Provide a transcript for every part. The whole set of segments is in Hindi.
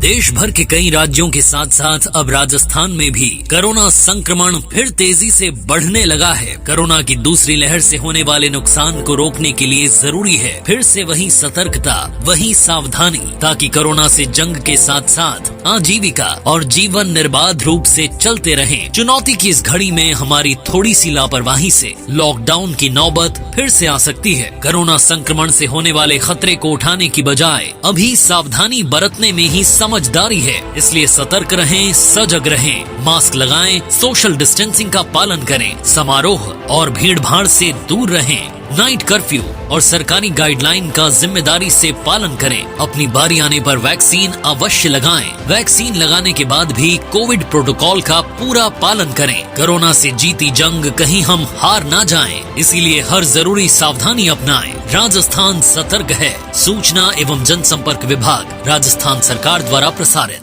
देश भर के कई राज्यों के साथ साथ अब राजस्थान में भी कोरोना संक्रमण फिर तेजी से बढ़ने लगा है। कोरोना की दूसरी लहर से होने वाले नुकसान को रोकने के लिए जरूरी है फिर से वही सतर्कता, वही सावधानी, ताकि कोरोना से जंग के साथ साथ आजीविका और जीवन निर्बाध रूप से चलते रहें। चुनौती की इस घड़ी में हमारी थोड़ी सी लापरवाही से लॉकडाउन की नौबत फिर से आ सकती है। कोरोना संक्रमण से होने वाले खतरे को उठाने की बजाय अभी सावधानी बरतने में ही समझदारी है। इसलिए सतर्क रहें, सजग रहें, मास्क लगाएं, सोशल डिस्टेंसिंग का पालन करें, समारोह और भीड़ भाड़ से दूर रहें, नाइट कर्फ्यू और सरकारी गाइडलाइन का जिम्मेदारी से पालन करें। अपनी बारी आने पर वैक्सीन अवश्य लगाएं। वैक्सीन लगाने के बाद भी कोविड प्रोटोकॉल का पूरा पालन करें। कोरोना से जीती जंग कहीं हम हार ना जाएं, इसीलिए हर जरूरी सावधानी अपनाएं। राजस्थान सतर्क है। सूचना एवं जनसंपर्क विभाग, राजस्थान सरकार द्वारा प्रसारित।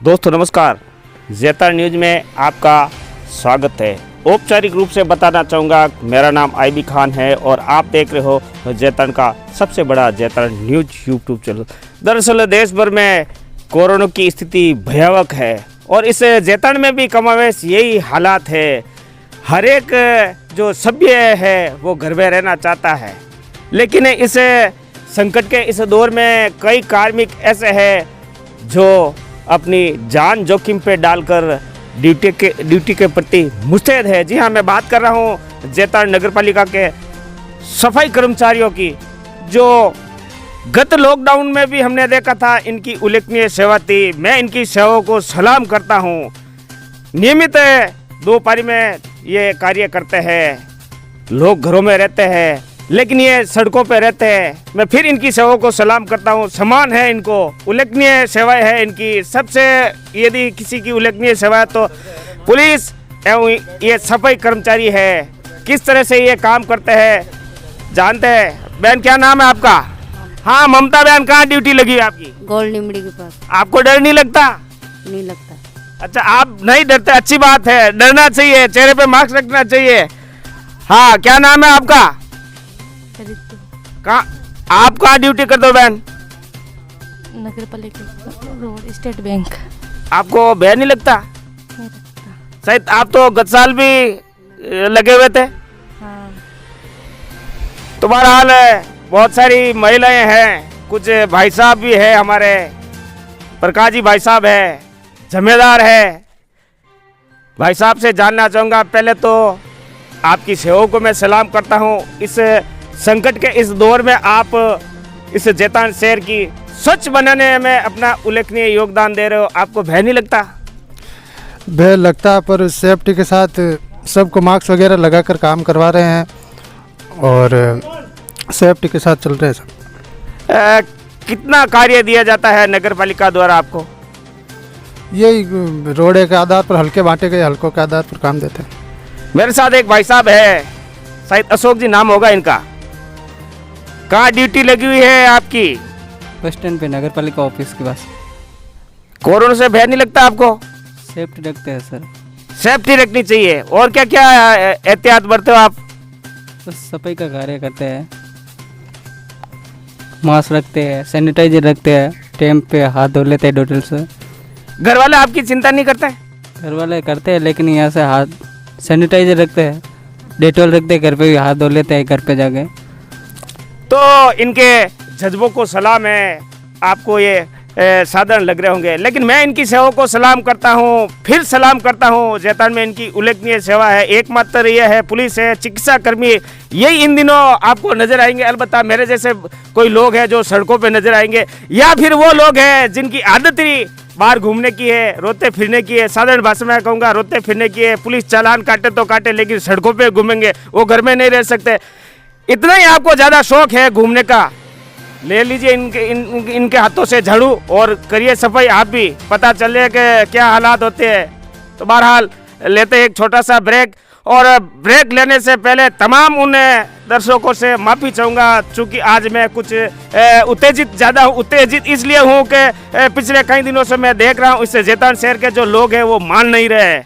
दोस्तों नमस्कार, ज़ेता न्यूज में आपका स्वागत है। औपचारिक रूप से बताना चाहूँगा, मेरा नाम आईबी खान है और आप देख रहे हो ज़ेतन का सबसे बड़ा ज़ेतन न्यूज यूट्यूब चैनल। दरअसल देश भर में कोरोना की स्थिति भयावह है और इस ज़ेतन में भी कमावेश यही हालात है। हर एक जो सभ्य है वो घर में रहना चाहता है, लेकिन इस संकट के इस दौर में कई कार्मिक ऐसे हैं जो अपनी जान जोखिम पे डालकर ड्यूटी के प्रति मुस्तैद है। जी हाँ, मैं बात कर रहा हूँ ज़ेता नगर पालिका के सफाई कर्मचारियों की, जो गत लॉकडाउन में भी हमने देखा था इनकी उल्लेखनीय सेवा थी। मैं इनकी सेवाओं को सलाम करता हूँ। नियमित दोपहर में ये कार्य करते हैं। लोग घरों में रहते हैं लेकिन ये सड़कों पे रहते हैं। मैं फिर इनकी सेवाओं को सलाम करता हूँ। सम्मान है इनको, उल्लेखनीय सेवाएं है इनकी। सबसे यदि किसी की उल्लेखनीय सेवा है तो पुलिस एवं ये सफाई कर्मचारी है। किस तरह से ये काम करते हैं जानते हैं। बहन, क्या नाम है आपका? हाँ ममता बहन, कहाँ ड्यूटी लगी है आपकी? गोल निमड़ी के पास। आपको डर नहीं लगता? नहीं लगता। अच्छा, आप नहीं डरते, अच्छी बात है। डरना चाहिए, चेहरे पे मास्क रखना चाहिए। हाँ, क्या नाम है आपका? आप कहाँ ड्यूटी करते हो बहन? नगर पालिका रोड, स्टेट बैंक। आपको भय नहीं लगता? नहीं लगता। शायद आप तो गत साल भी लगे हुए थे। हाँ। तो बहरहाल बहुत सारी महिलाएं हैं, कुछ भाई साहब भी है, हमारे प्रकाश जी भाई साहब है, जमेदार है। भाई साहब से जानना चाहूँगा, पहले तो आपकी सेवाओं को मैं सलाम करता हूँ। इस संकट के इस दौर में आप इस ज़ेता शहर की स्वच्छ बनाने में अपना उल्लेखनीय योगदान दे रहे हो। आपको भय नहीं लगता? भय लगता है, पर सेफ्टी के साथ सबको मास्क वगैरह लगाकर काम करवा रहे हैं और सेफ्टी के साथ चल रहे हैं सब। कितना कार्य दिया जाता है नगर पालिका द्वारा आपको? यही रोडे के आधार पर, हल्के बांटे गए हल्कों के आधार पर काम देते हैं। मेरे साथ एक भाई साहब है, शायद अशोक जी नाम होगा इनका। कहाँ ड्यूटी लगी हुई है आपकी? बस स्टैंड पे, नगर पालिका ऑफिस के पास। कोरोना से भय नहीं लगता आपको? सेफ्टी रखते हैं सर। सेफ्टी रखनी चाहिए। और क्या क्या एहतियात बरते हो आप? बस सफाई का कार्य करते हैं, मास्क रखते हैं, सैनिटाइजर रखते हैं, टाइम पे हाथ धो लेते हैं डेटॉल से। घर वाले आपकी चिंता नहीं करते? घर वाले करते हैं, लेकिन यहाँ से हाथ सैनिटाइजर रखते हैं, डेटॉल रखते हैं, घर पे भी हाथ धो लेते हैं घर पे जाके। तो इनके जज्बों को सलाम है। आपको ये साधारण लग रहे होंगे, लेकिन मैं इनकी सेवाओं को सलाम करता हूँ, फिर सलाम करता हूँ। ज़ेता में इनकी उल्लेखनीय सेवा है। एकमात्र ये है, पुलिस है, चिकित्सा कर्मी, यही इन दिनों आपको नजर आएंगे। अलबत्ता मेरे जैसे कोई लोग हैं जो सड़कों पे नजर आएंगे, या फिर वो लोग हैं जिनकी आदत ही बाहर घूमने की है, रोते फिरने की है। साधारण भाषा में कहूँगा, रोते फिरने की है। पुलिस चालान काटे तो काटे, लेकिन सड़कों पे घूमेंगे, वो घर में नहीं रह सकते। इतना ही आपको ज़्यादा शौक है घूमने का, ले लीजिए इनके हाथों से झाड़ू और करिए सफाई आप भी, पता चले कि क्या हालात होते हैं। तो बहरहाल लेते एक छोटा सा ब्रेक, और ब्रेक लेने से पहले तमाम उन दर्शकों से माफ़ी चाहूँगा, चूँकि आज मैं कुछ उत्तेजित इसलिए हूँ कि पिछले कई दिनों से मैं देख रहा हूँ इस ज़ेता शहर के जो लोग हैं वो मान नहीं रहे।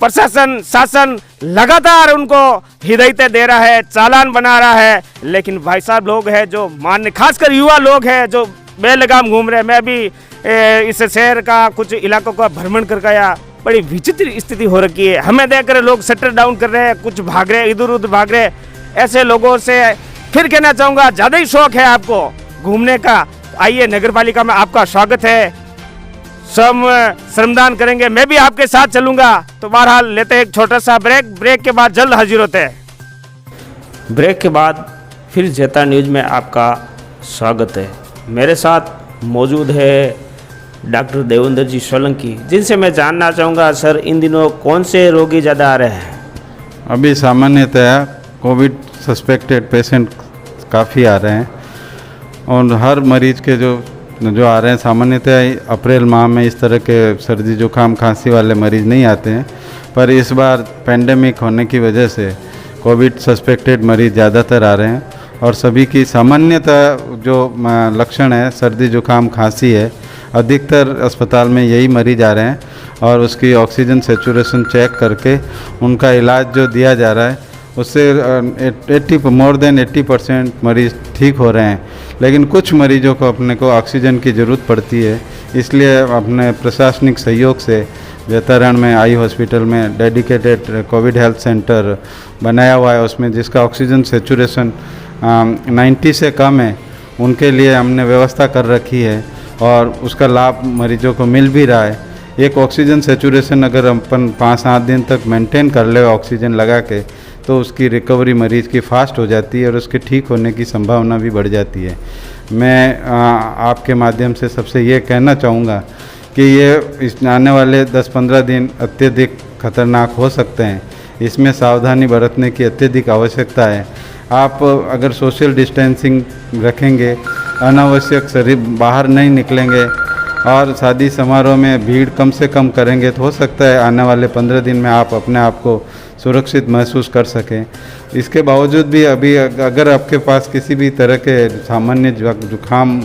प्रशासन, शासन लगातार उनको हिदायतें दे रहा है, चालान बना रहा है, लेकिन भाई साहब लोग हैं जो मान्य, खासकर युवा लोग हैं जो बेलगाम घूम रहे हैं। मैं भी इस शहर का कुछ इलाकों का भ्रमण कर गया। बड़ी विचित्र स्थिति हो रखी है। हमें देखकर लोग शटर डाउन कर रहे हैं, कुछ भाग रहे हैं, इधर उधर भाग रहे हैं। ऐसे लोगों से फिर कहना चाहूँगा, ज़्यादा ही शौक है आपको घूमने का, आइए नगर पालिका में आपका स्वागत है। सब श्रमदान करेंगे, मैं भी आपके साथ चलूँगा। तो बहरहाल लेते हैं एक छोटा सा ब्रेक। ब्रेक के बाद जल्द हाजिर होते हैं। ब्रेक के बाद फिर जेता न्यूज़ में आपका स्वागत है। मेरे साथ मौजूद है डॉक्टर देवेंद्र जी सोलंकी, जिनसे मैं जानना चाहूँगा, सर इन दिनों कौन से रोगी ज़्यादा आ रहे हैं? अभी सामान्यतया कोविड सस्पेक्टेड पेशेंट काफ़ी आ रहे हैं और हर मरीज के जो आ रहे हैं, सामान्यतः अप्रैल माह में इस तरह के सर्दी जुकाम खांसी वाले मरीज नहीं आते हैं, पर इस बार पेंडेमिक होने की वजह से कोविड सस्पेक्टेड मरीज ज़्यादातर आ रहे हैं और सभी की सामान्यतः जो लक्षण है सर्दी जुकाम खांसी है, अधिकतर अस्पताल में यही मरीज आ रहे हैं और उसकी ऑक्सीजन सेचुरेशन चेक करके उनका इलाज जो दिया जा रहा है उससे मोर देन 80% मरीज़ ठीक हो रहे हैं। लेकिन कुछ मरीजों को अपने को ऑक्सीजन की ज़रूरत पड़ती है, इसलिए अपने प्रशासनिक सहयोग से जेतारण में आई हॉस्पिटल में डेडिकेटेड कोविड हेल्थ सेंटर बनाया हुआ है। उसमें जिसका ऑक्सीजन सेचुरेशन 90 से कम है उनके लिए हमने व्यवस्था कर रखी है और उसका लाभ मरीजों को मिल भी रहा है। एक ऑक्सीजन सेचुरेशन अगर अपन 5-7 दिन तक मेंटेन कर ले ऑक्सीजन लगा के, तो उसकी रिकवरी मरीज़ की फास्ट हो जाती है और उसके ठीक होने की संभावना भी बढ़ जाती है। मैं आपके माध्यम से सबसे ये कहना चाहूँगा कि ये इस आने वाले 10-15 दिन अत्यधिक खतरनाक हो सकते हैं, इसमें सावधानी बरतने की अत्यधिक आवश्यकता है। आप अगर सोशल डिस्टेंसिंग रखेंगे, अनावश्यक शरीर बाहर नहीं निकलेंगे और शादी समारोह में भीड़ कम से कम करेंगे, तो हो सकता है आने वाले 15 दिन में आप अपने आप को सुरक्षित महसूस कर सकें। इसके बावजूद भी अभी अगर आपके पास किसी भी तरह के सामान्य जुकाम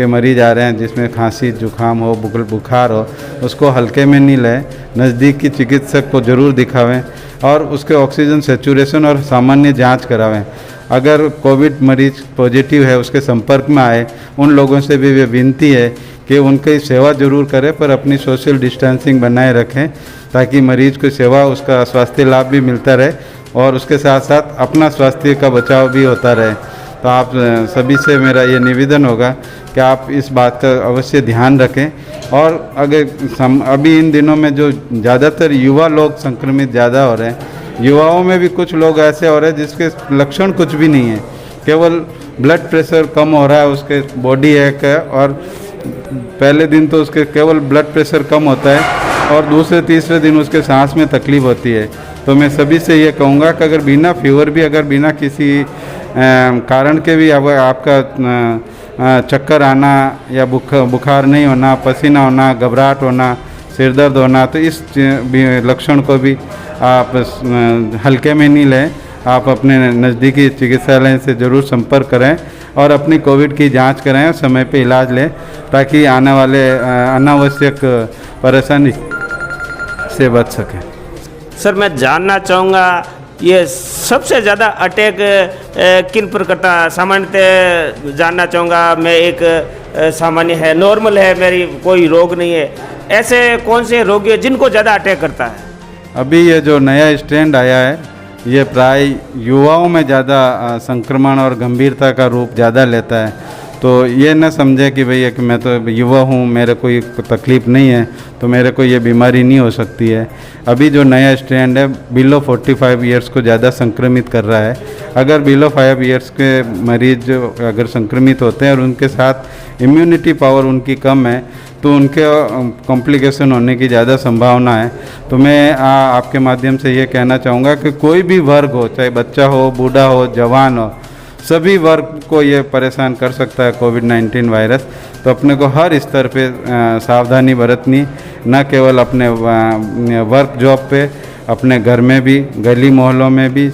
मरीज आ रहे हैं जिसमें खांसी जुकाम हो, बुखार हो, उसको हल्के में नहीं लें, नज़दीक की चिकित्सक को ज़रूर दिखावें और उसके ऑक्सीजन सेचुरेशन और सामान्य जांच करावें। अगर कोविड मरीज पॉजिटिव है उसके संपर्क में आए, उन लोगों से भी विनती है कि उनकी सेवा जरूर करें पर अपनी सोशल डिस्टेंसिंग बनाए रखें, ताकि मरीज को सेवा उसका स्वास्थ्य लाभ भी मिलता रहे और उसके साथ साथ अपना स्वास्थ्य का बचाव भी होता रहे। तो आप सभी से मेरा ये निवेदन होगा कि आप इस बात का अवश्य ध्यान रखें। और अगर अभी इन दिनों में जो ज़्यादातर युवा लोग संक्रमित ज़्यादा हो रहे हैं, युवाओं में भी कुछ लोग ऐसे हो रहे हैं जिसके लक्षण कुछ भी नहीं है, केवल ब्लड प्रेशर कम हो रहा है, उसके बॉडी एक है और पहले दिन तो उसके केवल ब्लड प्रेशर कम होता है और दूसरे तीसरे दिन उसके सांस में तकलीफ़ होती है। तो मैं सभी से ये कहूँगा कि अगर बिना फीवर भी, अगर बिना किसी कारण के भी आपका चक्कर आना या बुखार नहीं होना, पसीना होना, घबराहट होना, सिर दर्द होना, तो इस लक्षण को भी आप हल्के में नहीं लें। आप अपने नज़दीकी चिकित्सालय से ज़रूर संपर्क करें और अपनी कोविड की जांच कराएं और समय पे इलाज लें, ताकि आने वाले अनावश्यक परेशानी से बच सकें। सर मैं जानना चाहूँगा, ये सबसे ज़्यादा अटैक किन पर करता है? सामान्यतः जानना चाहूँगा, मैं एक सामान्य है, नॉर्मल है, मेरी कोई रोग नहीं है, ऐसे कौन से रोगी हैं जिनको ज़्यादा अटैक करता है? अभी ये जो नया स्ट्रेंड आया है ये प्राय युवाओं में ज़्यादा संक्रमण और गंभीरता का रूप ज़्यादा लेता है। तो ये न समझे कि भैया कि मैं तो युवा हूँ, मेरे कोई तकलीफ़ नहीं है, तो मेरे को ये बीमारी नहीं हो सकती है। अभी जो नया स्ट्रेंड है बिलो 45 ईयर्स को ज़्यादा संक्रमित कर रहा है। अगर बिलो 5 ईयर्स के मरीज अगर संक्रमित होते हैं और उनके साथ इम्यूनिटी पावर उनकी कम है, तो उनके कॉम्प्लिकेशन होने की ज़्यादा संभावना है। तो मैं आपके माध्यम से ये कहना चाहूँगा कि कोई भी वर्ग हो, चाहे बच्चा हो, बूढ़ा हो, जवान हो, सभी वर्ग को ये परेशान कर सकता है कोविड-19 वायरस। तो अपने को हर स्तर पे सावधानी बरतनी, न केवल अपने वर्क जॉब पे, अपने घर में भी, गली मोहल्लों में भी,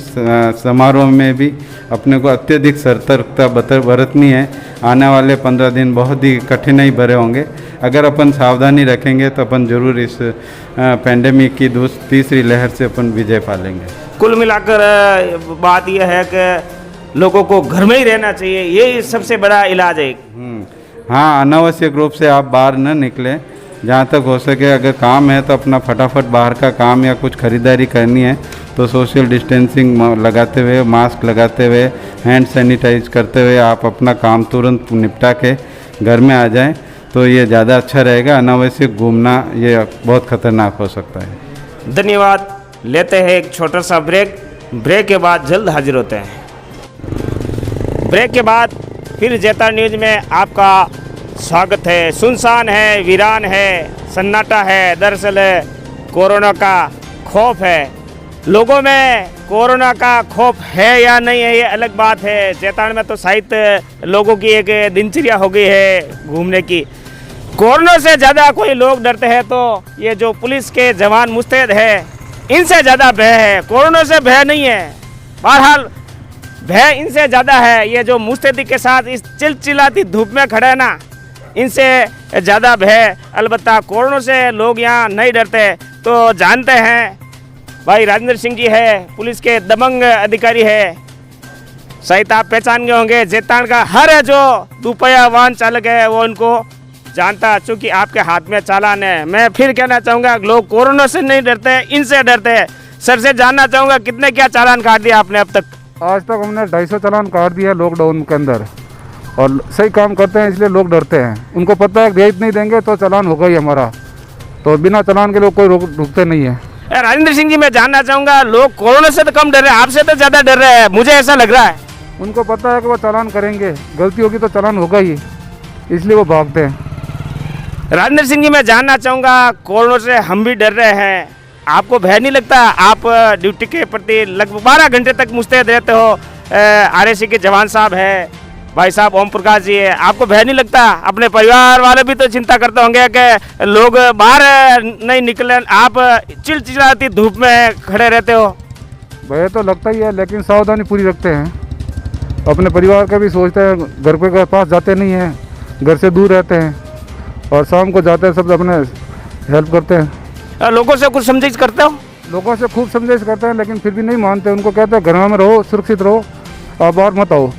समारोह में भी अपने को अत्यधिक सतर्कता बरतनी है। आने वाले 15 दिन बहुत ही कठिनाई भरे होंगे। अगर अपन सावधानी रखेंगे तो अपन जरूर इस पेंडेमिक की तीसरी लहर से अपन विजय पा लेंगे। कुल मिलाकर बात यह है कि लोगों को घर में ही रहना चाहिए, ये सबसे बड़ा इलाज है। हाँ, अनावश्यक रूप से आप बाहर न निकलें। जहाँ तक हो सके अगर काम है तो अपना फटाफट बाहर का काम या कुछ ख़रीदारी करनी है तो सोशल डिस्टेंसिंग लगाते हुए, मास्क लगाते हुए, हैंड सैनिटाइज करते हुए आप अपना काम तुरंत निपटा के घर में आ जाएं तो ये ज़्यादा अच्छा रहेगा। अनावश्यक घूमना ये बहुत ख़तरनाक हो सकता है। धन्यवाद। लेते हैं एक छोटा सा ब्रेक। ब्रेक के बाद जल्द हाजिर होते हैं। ब्रेक के बाद फिर जेता न्यूज़ में आपका स्वागत है। सुनसान है, वीरान है, सन्नाटा है। दरअसल कोरोना का खौफ है लोगों में। कोरोना का खौफ है या नहीं है ये अलग बात है। जैतान में तो शायद लोगों की एक दिनचर्या हो गई है घूमने की। कोरोना से ज़्यादा कोई लोग डरते हैं तो ये जो पुलिस के जवान मुस्तैद है इनसे ज़्यादा भय है। कोरोना से भय नहीं है, बहरहाल भय इनसे ज़्यादा है। ये जो मुस्तैदी के साथ इस चिलचिलाती धूप में खड़े हैं ना, इनसे ज़्यादा भय। अलबत्ता कोरोना से लोग यहाँ नहीं डरते। तो जानते हैं भाई राजेंद्र सिंह जी है, पुलिस के दबंग अधिकारी है। शायद आप पहचान गए होंगे। जेतान का हर जो दुपहिया वाहन चालक है वो उनको जानता, चूँकि आपके हाथ में चालान है। मैं फिर कहना चाहूँगा लोग कोरोना से नहीं डरते, इनसे डरते हैं। सर से जानना चाहूँगा कितने क्या चालान काट दिया आपने अब तक? आज तक हमने 250 चालान काट दिया लॉकडाउन के अंदर। और सही काम करते हैं इसलिए लोग डरते हैं। उनको पता है भेज नहीं देंगे तो चालान होगा ही हमारा, तो बिना चालान के लोग कोई रुकते नहीं है। राजेंद्र सिंह जी मैं जानना चाहूँगा लोग कोरोना से तो कम डर रहे हैं, आपसे तो ज़्यादा डर रहे हैं, मुझे ऐसा लग रहा है। उनको पता है कि वो चालान करेंगे, गलती होगी तो चालान होगा ही, इसलिए वो भागते हैं। राजेंद्र सिंह जी मैं जानना चाहूँगा कोरोना से हम भी डर रहे हैं, आपको भय नहीं लगता? आप ड्यूटी के प्रति लगभग 12 घंटे तक मुस्तैद रहते हो। RSC के जवान साहब है, भाई साहब ओम प्रकाश जी है, आपको भय नहीं लगता? अपने परिवार वाले भी तो चिंता करते होंगे कि लोग बाहर नहीं निकले, आप चिलचिलाती धूप में खड़े रहते हो। भय तो लगता ही है लेकिन सावधानी पूरी रखते हैं। अपने परिवार का भी सोचते हैं, घर के पास जाते नहीं हैं, घर से दूर रहते हैं और शाम को जाते हैं, सब अपने हेल्प करते हैं। लोगों से कुछ समझाइश करते हो? लोगों से खूब समझाइश करते हैं लेकिन फिर भी नहीं मानते। उनको कहते हैं घर में रहो, सुरक्षित रहो, आप बाहर मत आओ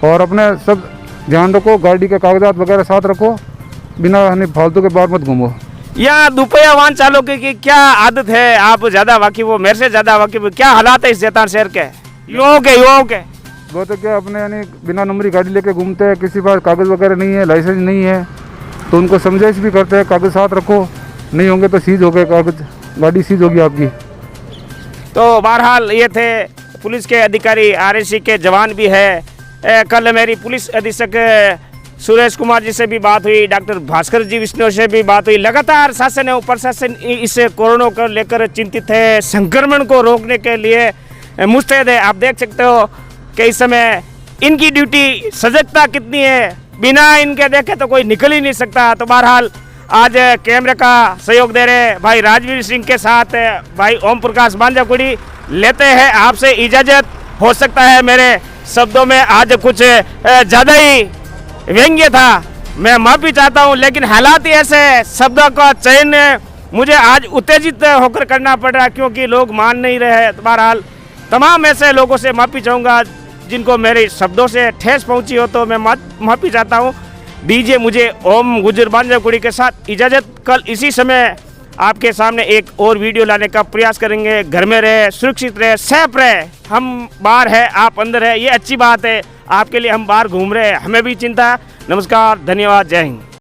और अपने सब ध्यान रखो, गाड़ी के कागजात वगैरह साथ रखो, बिना फालतू के बाहर मत घूमो। यहाँ दुपहिया वाहन चालकों की क्या आदत है? आप ज़्यादा वाकिफ हो, मेरे से ज़्यादा वाकिफ हो। क्या हालात है इस जेतान शहर के युवाओं के? वो तो क्या अपने यानी बिना नंबरी गाड़ी लेके घूमते हैं, किसी पास कागज़ वगैरह नहीं है, लाइसेंस नहीं है, तो उनको समझाइश भी करते हैं कागज़ साथ रखो, नहीं होंगे तो सीज हो गए कागज़, गाड़ी सीज होगी आपकी। तो बहरहाल ये थे पुलिस के अधिकारी, RSC के जवान भी है। कल मेरी पुलिस अधीक्षक सुरेश कुमार जी से भी बात हुई, डॉक्टर भास्कर जी विष्णु से भी बात हुई। लगातार शासन और प्रशासन इस कोरोना को लेकर चिंतित है, संक्रमण को रोकने के लिए मुस्तैद है। आप देख सकते हो कि इस समय इनकी ड्यूटी, सजगता कितनी है, बिना इनके देखे तो कोई निकल ही नहीं सकता। तो बहरहाल आज कैमरे का सहयोग दे रहे भाई राजवीर सिंह के साथ भाई ओम प्रकाश बांजाकुड़ी। लेते हैं आपसे इजाज़त। हो सकता है मेरे शब्दों में आज कुछ ज़्यादा ही व्यंग्य था, मैं माफ़ी चाहता हूं, लेकिन हालात ही ऐसे, शब्दों का चयन मुझे आज उत्तेजित होकर करना पड़ रहा क्योंकि लोग मान नहीं रहे। तो बहरहाल तमाम ऐसे लोगों से माफ़ी चाहूँगा जिनको मेरे शब्दों से ठेस पहुंची हो, तो मैं माफ़ी चाहता हूं। दीजिए मुझे ओम गुजर बांजाकुड़ी के साथ इजाज़त। कल इसी समय आपके सामने एक और वीडियो लाने का प्रयास करेंगे। घर में रहे, सुरक्षित रहे, सेफ रहे। हम बाहर है, आप अंदर है, ये अच्छी बात है। आपके लिए हम बाहर घूम रहे हैं, हमें भी चिंता है। नमस्कार, धन्यवाद, जय हिंद।